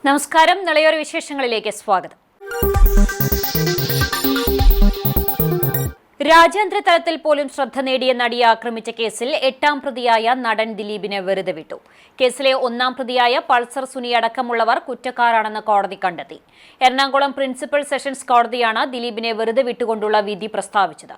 നമസ്കാരം. നിളയോര വിശേഷങ്ങളിലേക്ക് സ്വാഗതം. രാജ്യാന്തര തലത്തിൽ പോലും ശ്രദ്ധ നേടിയ നടിയെ ആക്രമിച്ച കേസിൽ 8ാം പ്രതിയായ നടൻ ദിലീപിനെ വെറുതെ വിട്ടു. കേസിലെ 1ാം പ്രതിയായ പൾസർ സുനി അടക്കമുള്ളവർ കുറ്റക്കാരാണെന്ന് കോടതി കണ്ടെത്തി. എറണാകുളം പ്രിൻസിപ്പൽ സെഷൻസ് കോടതിയാണ് ദിലീപിനെ വെറുതെ വിട്ടുകൊണ്ടുള്ള വിധി പ്രസ്താവിച്ചത്.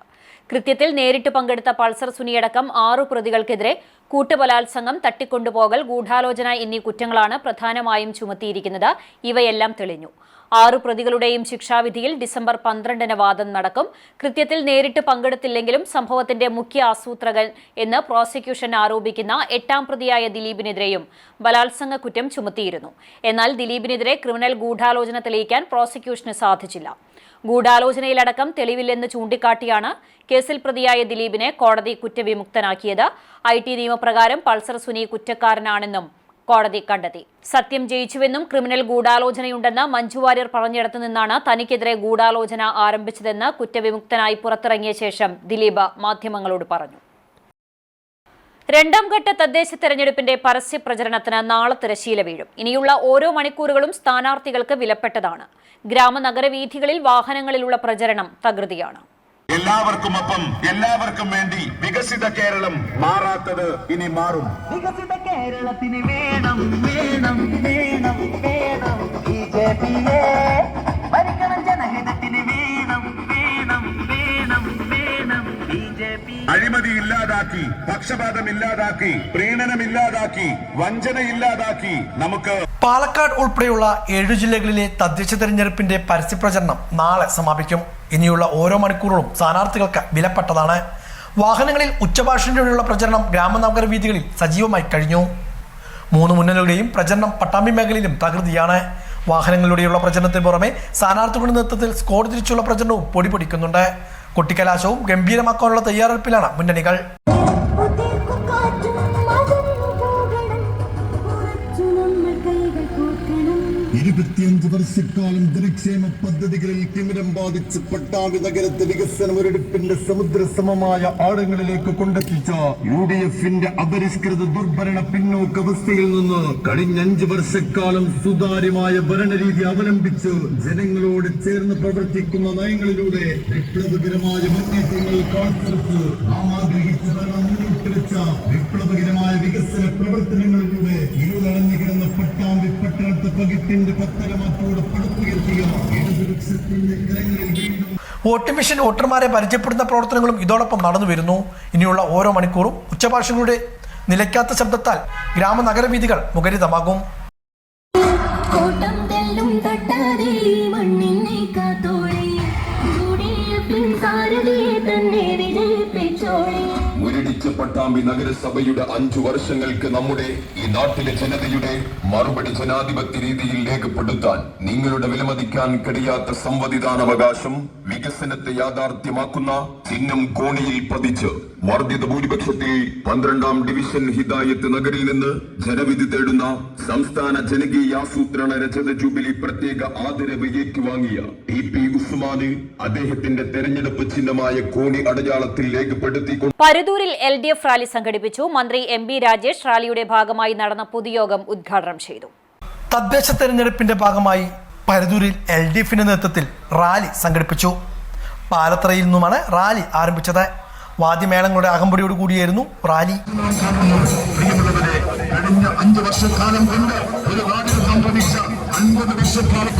കൃത്യത്തിൽ നേരിട്ട് പങ്കെടുത്ത പൾസർ സുനിയടക്കം 6 പ്രതികൾക്കെതിരെ കൂട്ടബലാത്സംഗം, തട്ടിക്കൊണ്ടുപോകൽ, ഗൂഢാലോചന എന്നീ കുറ്റങ്ങളാണ് പ്രധാനമായും ചുമത്തിയിരിക്കുന്നത്. ഇവയെല്ലാം തെളിഞ്ഞു. 6 പ്രതികളുടെയും ശിക്ഷാവിധിയിൽ ഡിസംബർ 12-ന് വാദം നടക്കും. കൃത്യത്തിൽ നേരിട്ട് പങ്കെടുത്തില്ലെങ്കിലും സംഭവത്തിന്റെ മുഖ്യ ആസൂത്രകൻ എന്ന് പ്രോസിക്യൂഷൻ ആരോപിക്കുന്ന 8ാം പ്രതിയായ ദിലീപിനെതിരെയും ബലാത്സംഗ കുറ്റം ചുമത്തിയിരുന്നു. എന്നാൽ ദിലീപിനെതിരെ ക്രിമിനൽ ഗൂഢാലോചന തെളിയിക്കാൻ പ്രോസിക്യൂഷന് സാധിച്ചില്ല. ഗൂഢാലോചനയിലടക്കം തെളിവില്ലെന്ന് ചൂണ്ടിക്കാട്ടിയാണ് കേസിൽ പ്രതിയായ ദിലീപിനെ കോടതി കുറ്റവിമുക്തനാക്കിയത്. IT നിയമപ്രകാരം പൾസർ സുനി കുറ്റക്കാരനാണെന്നും കോടതി കണ്ടെത്തി. സത്യം ജയിച്ചുവെന്നും ക്രിമിനൽ ഗൂഢാലോചനയുണ്ടെന്ന് മഞ്ജു വാര്യർ പറഞ്ഞിടത്തു നിന്നാണ് തനിക്കെതിരെ ഗൂഢാലോചന ആരംഭിച്ചതെന്ന് കുറ്റവിമുക്തനായി പുറത്തിറങ്ങിയ ശേഷം ദിലീപ് മാധ്യമങ്ങളോട് പറഞ്ഞു. 2ാം ഘട്ട തദ്ദേശ തെരഞ്ഞെടുപ്പിന്റെ പരസ്യ പ്രചരണത്തിന് നാളെ തിരശ്ശീല വീഴും. ഇനിയുള്ള ഓരോ മണിക്കൂറുകളും സ്ഥാനാർത്ഥികൾക്ക് വിലപ്പെട്ടതാണ്. ഗ്രാമനഗരവീഥികളിൽ വാഹനങ്ങളിലുള്ള പ്രചരണം തകൃതിയാണ്. എല്ലാവർക്കുമൊപ്പം എല്ലാവർക്കും വേണ്ടി വികസിത കേരളം മാറാത്തത് ഇനി മാറും. വികസിത കേരളത്തിന് വേണം വേണം വേണം വേണം ബിജെപിയെ ഭരിക്കണം. ജനഹിതത്തിന് വേണം വേണം വേണം വേണം ബിജെപി. അഴിമതി ഇല്ലാതാക്കി, പക്ഷപാതം ഇല്ലാതാക്കി, പ്രീണനം ഇല്ലാതാക്കി, വഞ്ചന ഇല്ലാതാക്കി നമുക്ക് പാലക്കാട് ഉൾപ്പെടെയുള്ള 7 ജില്ലകളിലെ തദ്ദേശ തെരഞ്ഞെടുപ്പിന്റെ പരസ്യപ്രചരണം നാളെ സമാപിക്കും. ഇനിയുള്ള ഓരോ മണിക്കൂറുകളും സ്ഥാനാർത്ഥികൾക്ക് വിലപ്പെട്ടതാണ്. വാഹനങ്ങളിൽ ഉച്ചഭാഷണിലൂടെയുള്ള പ്രചരണം ഗ്രാമനഗര വീഥികളിൽ സജീവമായി കഴിഞ്ഞു. 3 മുന്നണികളുടെയും പ്രചരണം പട്ടാമ്പി മേഖലയിലും തകൃതിയാണ്. വാഹനങ്ങളിലൂടെയുള്ള പ്രചരണത്തിന് പുറമെ സ്ഥാനാർത്ഥികളുടെ നേതൃത്വത്തിൽ സ്ക്വാഡ് തിരിച്ചുള്ള പ്രചരണവും പൊടിപൊടിക്കുന്നുണ്ട്. കൊട്ടിക്കലാശവും ഗംഭീരമാക്കാനുള്ള തയ്യാറെടുപ്പിലാണ് മുന്നണികൾ. 25 വർഷക്കാലം ജനക്ഷേമ പദ്ധതികളിൽ തിമിരം ബാധിച്ച് പട്ടാമ്പി നഗരത്തെ വികസന മുരടിപ്പിന്റെ സമുദ്രസമമായ ആഴങ്ങളിലേക്ക് കൊണ്ടെത്തിച്ച UDFന്റെ അപരിഷ്കൃത ദുർഭരണ പിന്നോക്കവസ്ഥയിൽ നിന്ന് കഴിഞ്ഞ 5 വർഷക്കാലം സുതാര്യമായ ഭരണരീതി അവലംബിച്ച് ജനങ്ങളോട് ചേർന്ന് പ്രവർത്തിക്കുന്ന നയങ്ങളിലൂടെ വിപ്ലവകരമായ മുന്നേറ്റങ്ങൾ കാഴ്ചവെച്ച് നാം ആഗ്രഹിച്ച ഭരണം മുന്നോട്ട് വെച്ച വിപ്ലവകരമായ വികസന പ്രവർത്തനങ്ങളിലൂടെ ഇരുളടഞ്ഞു കിടന്ന പട്ടാമ്പി പട്ടണത്തെ പകിട്ടിന്റെ വോട്ടിംഗ് മെഷീൻ വോട്ടർമാരെ പരിചയപ്പെടുന്ന പ്രവർത്തനങ്ങളും ഇതോടൊപ്പം നടന്നു വരുന്നു. ഇനിയുള്ള ഓരോ മണിക്കൂറും ഉച്ചഭാഷകളുടെ നിലയ്ക്കാത്ത ശബ്ദത്താൽ ഗ്രാമനഗര വീഥികൾ മുഖരിതമാകും. മുരടിച്ച പട്ടാമ്പി നഗരസഭയുടെ 5 വർഷങ്ങൾക്ക് നമ്മുടെ ഈ നാട്ടിലെ ജനതയുടെ മറുപടി ജനാധിപത്യ രീതിയിൽ രേഖപ്പെടുത്താൻ നിങ്ങളുടെ വിലമതിക്കാൻ കഴിയാത്ത സമ്മതിദാനാവകാശം വികസനത്തെ യാഥാർത്ഥ്യമാക്കുന്ന ചിഹ്നം കോണിയിൽ പതിച്ച് വർദ്ധിത ഭൂരിപക്ഷത്തിൽ 12ാം ഡിവിഷൻ ഹിദായത്ത് നഗരിൽ നിന്ന് ജനവിധി തേടുന്ന സംസ്ഥാന ജനകീയ ആസൂത്രണ രജത ജൂബിലി പ്രത്യേക ആദരവ് ഏറ്റുവാങ്ങിയ TP ഉസ്മാന് അദ്ദേഹത്തിന്റെ തെരഞ്ഞെടുപ്പ് ചിഹ്നമായ കോണി അടയാളത്തിൽ രേഖപ്പെടുത്തിക്കൊണ്ട് പരുതൂരിൽ LDF റാലി സംഘടിപ്പിച്ചു. മന്ത്രി MB രാജേഷ് റാലിയുടെ ഭാഗമായി നടന്ന പൊതുയോഗം ഉദ്ഘാടനം ചെയ്തു. തദ്ദേശ തെരഞ്ഞെടുപ്പിന്റെ ഭാഗമായി പരുതൂരിൽ LDFന്റെ നേതൃത്വത്തിൽ റാലി സംഘടിപ്പിച്ചു. പാലത്തറയിൽ നിന്നുമാണ് റാലി ആരംഭിച്ചത്. വാദ്യമേളങ്ങളുടെ അകമ്പടിയോട് കൂടിയായിരുന്നു റാലി. കഴിഞ്ഞ 5 വർഷക്കാലം കൊണ്ട് ഒരു നാട്ടിൽ സംഭവിച്ച 50 വർഷക്കാലം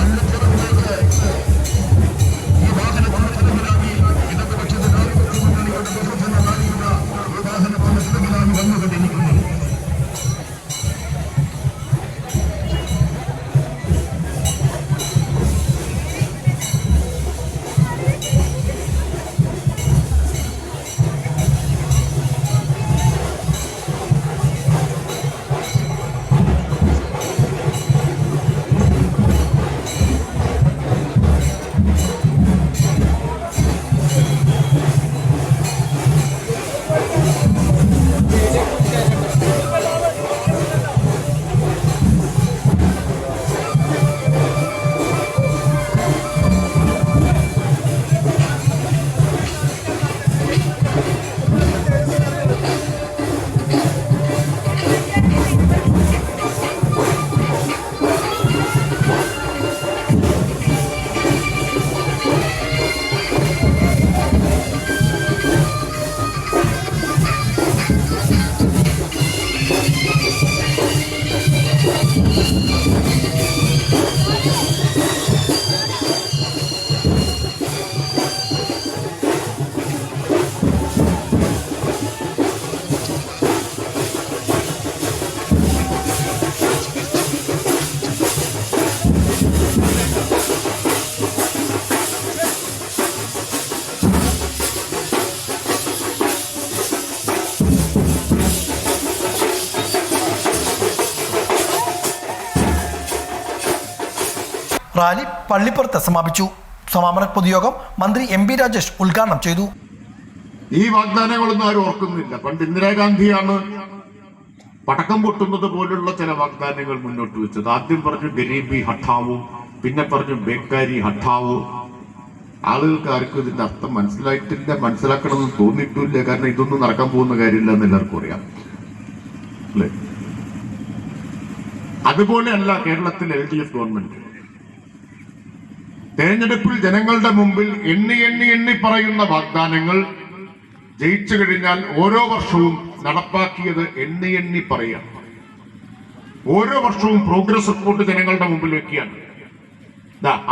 റാലി പള്ളിപ്പുറത്ത് സമാപിച്ചു. സമാപന പൊതുയോഗം മന്ത്രി MP രാജേഷ് ഉദ്ഘാടനം ചെയ്തു. ഈ വാഗ്ദാനങ്ങളൊന്നും ആരും ഓർക്കുന്നില്ല. പണ്ട് ഇന്ദിരാഗാന്ധിയാണ് പടക്കം പൊട്ടുന്നത് പോലുള്ള ചില വാഗ്ദാനങ്ങൾ മുന്നോട്ട് വെച്ചത്. ആദ്യം പറഞ്ഞു ഗരീബി ഹഠാവോ, പിന്നെ പറഞ്ഞു ബേക്കാരി ഹഠാവോ. ആളുകൾക്ക് ആർക്കും ഇതിന്റെ അർത്ഥം മനസ്സിലായിട്ടില്ല, മനസ്സിലാക്കണമെന്ന് തോന്നിയിട്ടില്ല. കാരണം ഇതൊന്നും നടക്കാൻ പോകുന്ന കാര്യമില്ല എന്ന് എല്ലാവർക്കും അറിയാം, അല്ലേ? അതുപോലെയല്ല കേരളത്തിലെ LDF ഗവൺമെന്റ്. തെരഞ്ഞെടുപ്പിൽ ജനങ്ങളുടെ മുമ്പിൽ എണ്ണി പറയുന്ന വാഗ്ദാനങ്ങൾ ജയിച്ചു കഴിഞ്ഞാൽ ഓരോ വർഷവും നടപ്പാക്കിയത് എണ്ണി പറയാം. ഓരോ വർഷവും പ്രോഗ്രസ് റിപ്പോർട്ട് ജനങ്ങളുടെ മുമ്പിൽ വെക്കുകയാണ്.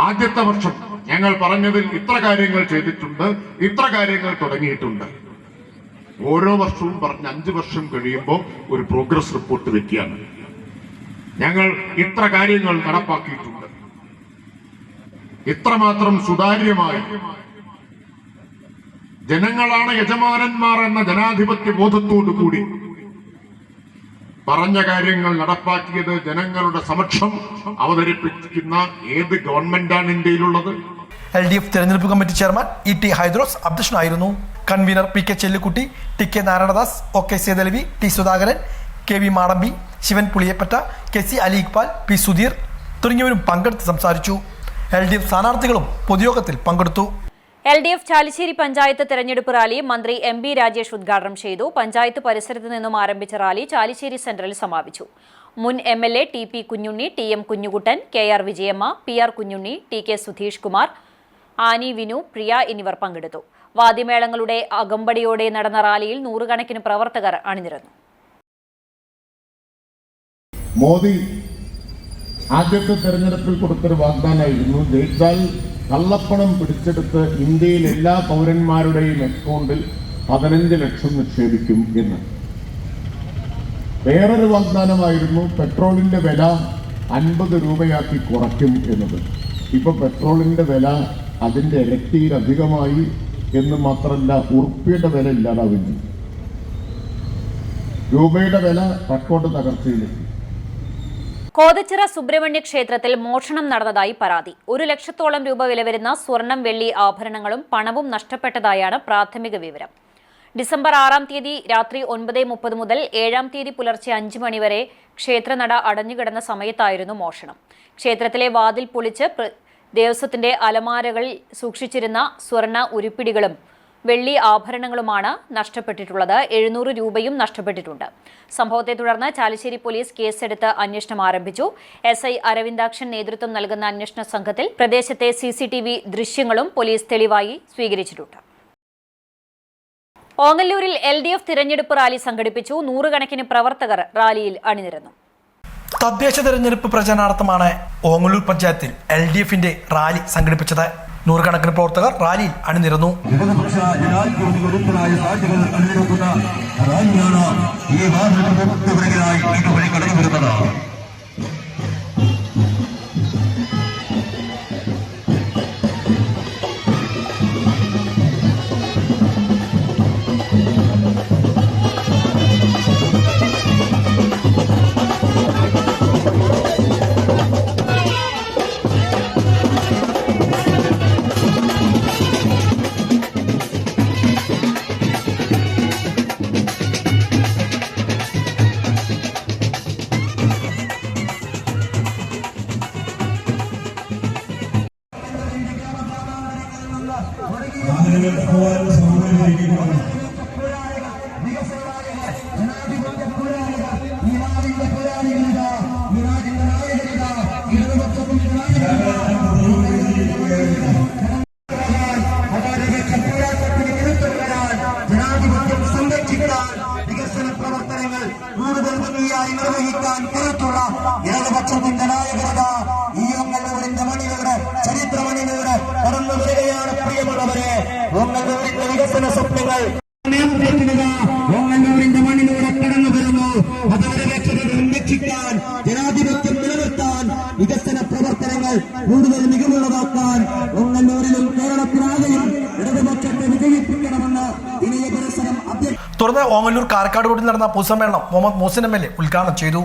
ആദ്യത്തെ വർഷം ഞങ്ങൾ പറഞ്ഞതിൽ ഇത്ര കാര്യങ്ങൾ ചെയ്തിട്ടുണ്ട്, ഇത്ര കാര്യങ്ങൾ തുടങ്ങിയിട്ടുണ്ട്. ഓരോ വർഷവും പറഞ്ഞ് 5 വർഷം കഴിയുമ്പോൾ ഒരു പ്രോഗ്രസ് റിപ്പോർട്ട് വെക്കുകയാണ്. ഞങ്ങൾ ഇത്ര കാര്യങ്ങൾ നടപ്പാക്കിയിട്ടുണ്ട്, ഇത്രമാത്രം സുതാര്യമായി ജനങ്ങളാണ് യജമാനന്മാർ എന്ന ജനാധിപത്യ ബോധത്തോടു കൂടി പറഞ്ഞ കാര്യങ്ങൾ നടപ്പാക്കിയത് ജനങ്ങളുടെ സമക്ഷം അവതരിപ്പിക്കുന്ന ഏത് ഗവൺമെന്റാണ് ഇന്ത്യയിലുള്ളത്? LDF തെരഞ്ഞെടുപ്പ് കമ്മിറ്റി ചെയർമാൻ ET ഹൈദ്രോസ് അധ്യക്ഷനായിരുന്നു. Convener PK Chellikutty, TK Narayanadas, OK Sethalavi, T Sudhakaran, KV Madambi, Sivan Puliyappatta, KC Ali Iqbal, P Sudheer തുടങ്ങിയവരും പങ്കെടുത്ത് സംസാരിച്ചു. LDF സ്ഥാനാർത്ഥികളും പൊതുയോഗത്തിൽ പങ്കെടുത്തു. LDF ചാലിശ്ശേരി പഞ്ചായത്ത് തെരഞ്ഞെടുപ്പ് റാലി മന്ത്രി MP രാജേഷ് ഉദ്ഘാടനം ചെയ്തു. പഞ്ചായത്ത് പരിസരത്ത് നിന്നും ആരംഭിച്ച റാലി ചാലിശ്ശേരി സെന്ററിൽ സമാപിച്ചു. മുൻ MLA TP Kunhunni, TM Kunhikuttan, KR Vijayamma, PR Kunhunni, TK Sudheesh Kumar, Annie Vinu, Priya എന്നിവർ പങ്കെടുത്തു. വാദ്യമേളങ്ങളുടെ അകമ്പടിയോടെ നടന്ന റാലിയിൽ നൂറുകണക്കിന് പ്രവർത്തകർ അണിനിരന്നു. മോദി ആദ്യത്തെ തെരഞ്ഞെടുപ്പിൽ കൊടുത്തൊരു വാഗ്ദാനമായിരുന്നു, ജയിച്ചാൽ കള്ളപ്പണം പിടിച്ചെടുത്ത് ഇന്ത്യയിൽ എല്ലാ പൗരന്മാരുടെയും അക്കൗണ്ടിൽ 15 ലക്ഷം നിക്ഷേപിക്കും എന്ന്. വേറൊരു വാഗ്ദാനമായിരുന്നു പെട്രോളിന്റെ വില 50 രൂപയാക്കി കുറയ്ക്കും എന്നത്. ഇപ്പൊ പെട്രോളിന്റെ വില അതിന്റെ ഇരട്ടിയിലധികമായി എന്ന് മാത്രമല്ല, ഉറുപ്പിയുടെ വില ഇല്ലാതാവുന്നു. രൂപയുടെ വില റെക്കോർഡ് തകർച്ചയിലെത്തി. കോതച്ചിറ സുബ്രഹ്മണ്യ ക്ഷേത്രത്തിൽ മോഷണം നടന്നതായി പരാതി. 1 ലക്ഷത്തോളം രൂപ വില വരുന്ന സ്വർണം, വെള്ളി ആഭരണങ്ങളും പണവും നഷ്ടപ്പെട്ടതായാണ് പ്രാഥമിക വിവരം. ഡിസംബർ 6-ാം തീയതി രാത്രി 9:30 മുതൽ 7-ാം തീയതി പുലർച്ചെ 5 മണിവരെ ക്ഷേത്രനട അടഞ്ഞുകിടന്ന സമയത്തായിരുന്നു മോഷണം. ക്ഷേത്രത്തിലെ വാതിൽ പൊളിച്ച് ദേവസ്വത്തിന്റെ അലമാരകളിൽ സൂക്ഷിച്ചിരുന്ന സ്വർണ്ണ ഉരുപ്പിടികളും വെള്ളി ആഭരണങ്ങളുമാണ് നഷ്ടപ്പെട്ടിട്ടുള്ളത്. 700 രൂപയും നഷ്ടപ്പെട്ടിട്ടുണ്ട്. സംഭവത്തെ തുടർന്ന് ചാലിശ്ശേരി പോലീസ് കേസെടുത്ത് അന്വേഷണം ആരംഭിച്ചു. SI അരവിന്ദാക്ഷൻ നേതൃത്വം നൽകുന്ന അന്വേഷണ സംഘത്തിൽ പ്രദേശത്തെ CCTV ദൃശ്യങ്ങളും പോലീസ് തെളിവായി സ്വീകരിച്ചിട്ടുണ്ട്. ഓങ്ങല്ലൂരിൽ LDF തിരഞ്ഞെടുപ്പ് റാലി സംഘടിപ്പിച്ചു. നൂറുകണക്കിന് പ്രവർത്തകർ റാലിയിൽ അണിനിരന്നു. തദ്ദേശ തെരഞ്ഞെടുപ്പ് പ്രചരണാർത്ഥമാണ് ഓങ്ങല്ലൂർ പഞ്ചായത്തിൽ LDFന്റെ റാലി സംഘടിപ്പിച്ചത്. നൂറുകണക്കിന് പ്രവർത്തകർ റാലിയിൽ അണിനിരന്നു. ഇടതുപക്ഷ ജനാധിപത്യവിരുദ്ധരായ പാർട്ടികൾ അണിനിരക്കുന്ന റാലിയാണ് ഈ വാഹനത്തിനായി ഇതുവഴി കടന്നു വരുന്നത്. ജനാധിപത്യം സംരക്ഷിക്കാൻ വികസന പ്രവർത്തനങ്ങൾ കൂടുതൽ ഭംഗിയായി നിർവഹിക്കാൻ കരുത്തുള്ള ഇടതുപക്ഷത്തിന്റെ നായകത ഈ ഓങ്ങല്ലൂരിന്റെ മണിലൂടെ ചരിത്രമണിലൂടെ കടന്നു വരികയാണ്. പ്രിയമുള്ളവരെ, ഓങ്ങല്ലൂരിന്റെ വികസന സ്വപ്നങ്ങൾ ഓങ്ങല്ലൂരിന്റെ മണ്ണിലൂടെ കടന്നു വരുന്നു. അതുവരെ സംരക്ഷിക്കാൻ, ജനാധിപത്യം നിലനിർത്താൻ, വികസന പ്രവർത്തനങ്ങൾ കൂടുതൽ മികവുള്ളതാക്കാൻ ഓങ്ങല്ലൂരിലും കേരളത്തിലാകെയും ഇടതുപക്ഷത്തെ വിജയിപ്പിക്കണമെന്ന് ഇനിയ പരിസരം തുടർന്ന് ഓങ്ങല്ലൂർ കാരക്കാട് റോഡിൽ നടന്ന പൊതുസമ്മേളനം മുഹമ്മദ് മോസിൻ MLA ഉദ്ഘാടനം ചെയ്തു.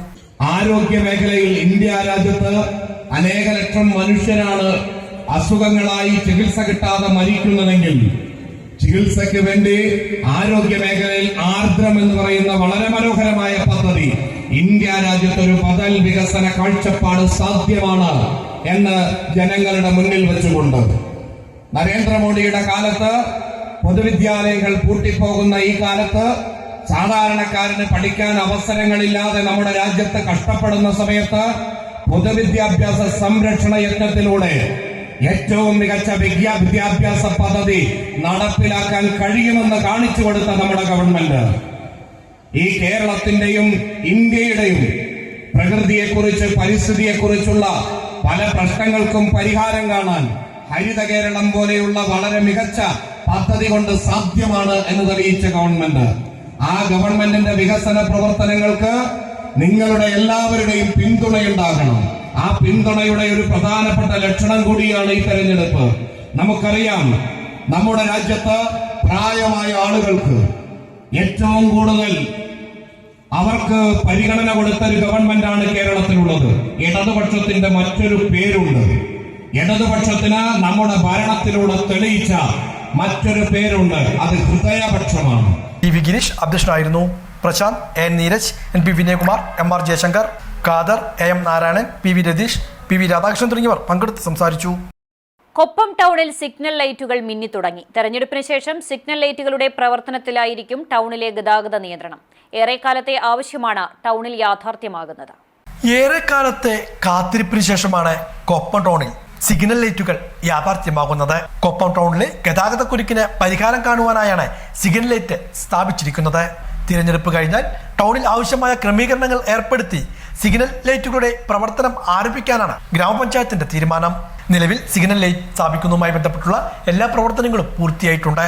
ആരോഗ്യ മേഖലയിൽ ഇന്ത്യ രാജ്യത്ത് അനേക ലക്ഷം മനുഷ്യരാണ് അസുഖങ്ങളായി ചികിത്സ കിട്ടാതെ മരിക്കുന്നതെങ്കിൽ ചികിത്സയ്ക്ക് വേണ്ടി ആരോഗ്യ മേഖലയിൽ ആർദ്രം എന്ന് പറയുന്ന വളരെ മനോഹരമായ പദ്ധതി ഇന്ത്യ രാജ്യത്തൊരു ബദൽ വികസന കാഴ്ചപ്പാട് സാധ്യമാണ് എന്ന് ജനങ്ങളുടെ മുന്നിൽ വെച്ചുകൊണ്ട് നരേന്ദ്രമോദിയുടെ കാലത്ത് പൊതുവിദ്യാലയങ്ങൾ പൂട്ടിപ്പോകുന്ന ഈ കാലത്ത് സാധാരണക്കാരന് പഠിക്കാൻ അവസരങ്ങളില്ലാതെ നമ്മുടെ രാജ്യത്ത് കഷ്ടപ്പെടുന്ന സമയത്ത് പൊതുവിദ്യാഭ്യാസ സംരക്ഷണ യജ്ഞത്തിലൂടെ ഏറ്റവും മികച്ച വിദ്യാഭ്യാസ പദ്ധതി നടപ്പിലാക്കാൻ കഴിയുമെന്ന് കാണിച്ചു കൊടുത്ത നമ്മുടെ ഗവൺമെന്റ് ഈ കേരളത്തിന്റെയും ഇന്ത്യയുടെയും പ്രകൃതിയെക്കുറിച്ച് പരിസ്ഥിതിയെക്കുറിച്ചുള്ള പല പ്രശ്നങ്ങൾക്കും പരിഹാരം കാണാൻ ഹരിത കേരളം പോലെയുള്ള വളരെ മികച്ച പദ്ധതി കൊണ്ട് സാധ്യമാണ് എന്ന് തെളിയിച്ച ഗവൺമെന്റ്. ആ ഗവൺമെന്റിന്റെ വികസന പ്രവർത്തനങ്ങൾക്ക് നിങ്ങളുടെ എല്ലാവരുടെയും പിന്തുണയുണ്ടാകണം. ആ പിന്തുണയുടെ ഒരു പ്രധാനപ്പെട്ട ലക്ഷണം കൂടിയാണ് ഈ തെരഞ്ഞെടുപ്പ്. നമുക്കറിയാം, നമ്മുടെ രാജ്യത്ത് പ്രായമായ ആളുകൾക്ക് ഏറ്റവും കൂടുതൽ അവർക്ക് പരിഗണന കൊടുത്ത ഒരു ഗവൺമെന്റാണ് കേരളത്തിലുള്ളത്. ഇടതുപക്ഷത്തിന്റെ മറ്റൊരു പേരുണ്ട്. ഇടതുപക്ഷത്തിന് നമ്മുടെ ഭരണത്തിലൂടെ തെളിയിച്ച മറ്റൊരു പേരുണ്ട്, അത് ഹൃദയപക്ഷമാണ്. ടി.വി. ഗിരീഷ് അധ്യക്ഷനായിരുന്നു. Prasanth, N Neeraj, NP. Vinayakumar, MR. Jayashankar, Khader, M. Narayanan, PV. Ratheesh, PV. Radhakrishnan തുടങ്ങിയവർ പങ്കെടുത്ത് സംസാരിച്ചു. കൊപ്പം ടൗണിൽ സിഗ്നൽ ലൈറ്റുകൾ മിന്നിത്തുടങ്ങി. തെരഞ്ഞെടുപ്പിന് ശേഷം സിഗ്നൽ ലൈറ്റുകളുടെ പ്രവർത്തനത്തിലായിരിക്കും ടൗണിലെ ഗതാഗത നിയന്ത്രണം. ഏറെക്കാലത്തെ ആവശ്യമാണ് ടൗണിൽ യാഥാർത്ഥ്യമാകുന്നത്. ഏറെക്കാലത്തെ കാത്തിരിപ്പിന് ശേഷമാണ് കൊപ്പം ടൗണിൽ സിഗ്നൽ ലൈറ്റുകൾ യാഥാർത്ഥ്യമാകുന്നത്. കൊപ്പം ടൗണിലെ ഗതാഗതക്കുരുക്കിന് പരിഹാരം കാണുവാനായാണ് സിഗ്നൽ ലൈറ്റ് സ്ഥാപിച്ചിരിക്കുന്നത്. തിരഞ്ഞെടുപ്പ് കഴിഞ്ഞാൽ ടൗണിൽ ആവശ്യമായ ക്രമീകരണങ്ങൾ ഏർപ്പെടുത്തി സിഗ്നൽ ലൈറ്റുകളുടെ പ്രവർത്തനം ആരംഭിക്കാനാണ് ഗ്രാമപഞ്ചായത്തിന്റെ തീരുമാനം. നിലവിൽ സിഗ്നൽ ലൈറ്റ് സ്ഥാപിക്കുന്നതുമായി ബന്ധപ്പെട്ടുള്ള എല്ലാ പ്രവർത്തനങ്ങളും പൂർത്തിയായിട്ടുണ്ട്.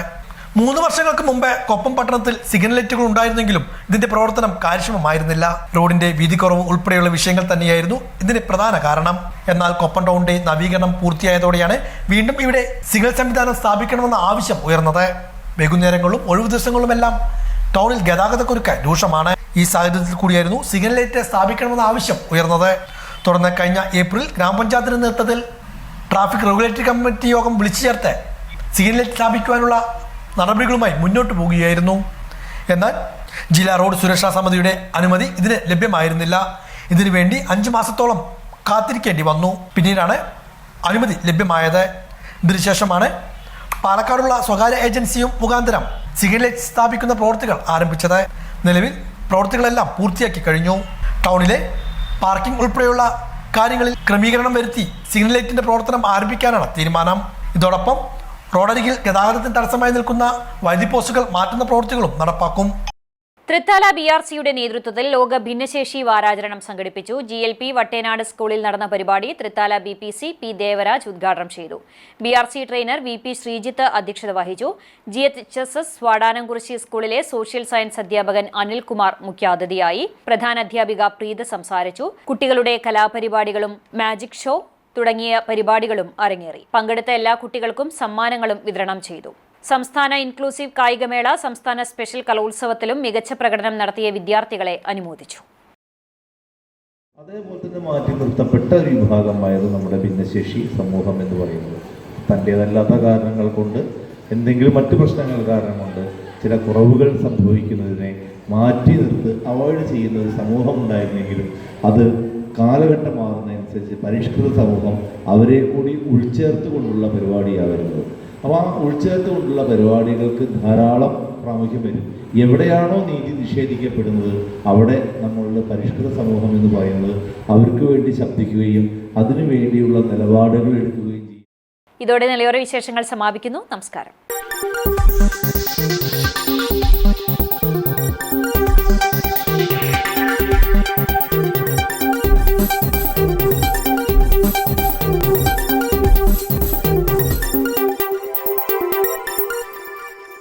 3 വർഷങ്ങൾക്ക് മുമ്പ് കൊപ്പം പട്ടണത്തിൽ സിഗ്നൽ ലൈറ്റുകൾ ഉണ്ടായിരുന്നെങ്കിലും ഇതിന്റെ പ്രവർത്തനം കാര്യക്ഷമമായിരുന്നില്ല. റോഡിന്റെ വീതിക്കുറവ് ഉൾപ്പെടെയുള്ള വിഷയങ്ങൾ തന്നെയായിരുന്നു ഇതിന് പ്രധാന കാരണം. എന്നാൽ കൊപ്പം ടൗണിന്റെ നവീകരണം പൂർത്തിയായതോടെയാണ് വീണ്ടും ഇവിടെ സിഗ്നൽ സംവിധാനം സ്ഥാപിക്കണമെന്ന ആവശ്യം ഉയർന്നത്. വൈകുന്നേരങ്ങളും ഒഴിവു ദിവസങ്ങളുമെല്ലാം ടൗണിൽ ഗതാഗതക്കുരുക്ക് രൂക്ഷമാണ്. ഈ സാഹചര്യത്തിൽ കൂടിയായിരുന്നു സിഗ്നൽ ലൈറ്റ് സ്ഥാപിക്കണമെന്ന ആവശ്യം ഉയർന്നത്. തുടർന്ന് കഴിഞ്ഞ ഏപ്രിൽ ഗ്രാമപഞ്ചായത്തിന്റെ നേതൃത്വത്തിൽ ട്രാഫിക് റെഗുലേറ്ററി കമ്മിറ്റി യോഗം വിളിച്ചു ചേർത്ത് സിഗ്നൽ ലൈറ്റ് സ്ഥാപിക്കുവാനുള്ള നടപടികളുമായി മുന്നോട്ട് പോകുകയായിരുന്നു. എന്നാൽ ജില്ലാ റോഡ് സുരക്ഷാ സമിതിയുടെ അനുമതി ഇതിന് ലഭ്യമായിരുന്നില്ല. ഇതിനുവേണ്ടി 5 മാസത്തോളം കാത്തിരിക്കേണ്ടി വന്നു. പിന്നീടാണ് അനുമതി ലഭ്യമായത്. ഇതിനുശേഷമാണ് പാലക്കാടുള്ള സ്വകാര്യ ഏജൻസിയും മുഖാന്തരം സിഗ്നൽ ലൈറ്റ് സ്ഥാപിക്കുന്ന പ്രവൃത്തികൾ ആരംഭിച്ചത്. നിലവിൽ പ്രവൃത്തികളെല്ലാം പൂർത്തിയാക്കി കഴിഞ്ഞു. ടൗണിലെ പാർക്കിംഗ് ഉൾപ്പെടെയുള്ള കാര്യങ്ങളിൽ ക്രമീകരണം വരുത്തി സിഗ്നൽ ലൈറ്റിന്റെ പ്രവർത്തനം ആരംഭിക്കാനാണ് തീരുമാനം. ഇതോടൊപ്പം റോഡരികിൽ ഗതാഗതത്തിന് തടസ്സമായി നിൽക്കുന്ന വൈദ്യുതി പോസ്റ്റുകൾ മാറ്റുന്ന പ്രവൃത്തികളും നടപ്പാക്കും. തൃത്താല BRCയുടെ നേതൃത്വത്തിൽ ലോക ഭിന്നശേഷി വാരാചരണം സംഘടിപ്പിച്ചു. GLP വട്ടേനാട് സ്കൂളിൽ നടന്ന പരിപാടി തൃത്താല BPC P. ദേവരാജ് ഉദ്ഘാടനം ചെയ്തു. BRC ട്രെയിനർ VP ശ്രീജിത്ത് അധ്യക്ഷത വഹിച്ചു. GHSS വാടാനംകുറിശി സ്കൂളിലെ സോഷ്യൽ സയൻസ് അധ്യാപകൻ അനിൽകുമാർ മുഖ്യാതിഥിയായി. പ്രധാനാധ്യാപിക പ്രീത സംസാരിച്ചു. കുട്ടികളുടെ കലാപരിപാടികളും മാജിക് ഷോ തുടങ്ങിയ പരിപാടികളും അരങ്ങേറി. പങ്കെടുത്ത എല്ലാ കുട്ടികൾക്കും സമ്മാനങ്ങളും വിതരണം ചെയ്തു. സംസ്ഥാന ഇൻക്ലൂസീവ് കായികമേള, സംസ്ഥാന സ്പെഷ്യൽ കലോത്സവത്തിലും മികച്ച പ്രകടനം നടത്തിയ വിദ്യാർത്ഥികളെ അനുമോദിച്ചു. അതേപോലെ തന്നെ മാറ്റി നിർത്തപ്പെട്ട ഒരു വിഭാഗമായിരുന്നു നമ്മുടെ ഭിന്നശേഷി സമൂഹം എന്ന് പറയുന്നത്. തൻ്റേതല്ലാത്ത കാരണങ്ങൾ കൊണ്ട്, എന്തെങ്കിലും മറ്റു പ്രശ്നങ്ങൾ കാരണം കൊണ്ട് ചില കുറവുകൾ സംഭവിക്കുന്നതിനെ മാറ്റി നിർത്ത് അവോയ്ഡ് ചെയ്യുന്ന ഒരു സമൂഹം ഉണ്ടായിരുന്നെങ്കിലും അത് കാലഘട്ടം മാറുന്നതനുസരിച്ച് പരിഷ്കൃത സമൂഹം അവരെ കൂടി ഉൾച്ചേർത്ത് കൊണ്ടുള്ള പരിപാടിയാണ് വരുന്നത്. അപ്പോൾ ആ ഉൾച്ചേർത്ത് കൊണ്ടുള്ള പരിപാടികൾക്ക് ധാരാളം പ്രാമുഖ്യം വരും. എവിടെയാണോ നീതി നിഷേധിക്കപ്പെടുന്നത് അവിടെ നമ്മളുടെ പരിഷ്കൃത സമൂഹം എന്ന് പറയുന്നത് അവർക്ക് വേണ്ടി ശബ്ദിക്കുകയും അതിനു വേണ്ടിയുള്ള നിലപാടുകൾ എടുക്കുകയും ചെയ്യും. ഇതോടെ നിലയോര വിശേഷങ്ങൾ സമാപിക്കുന്നു. നമസ്കാരം.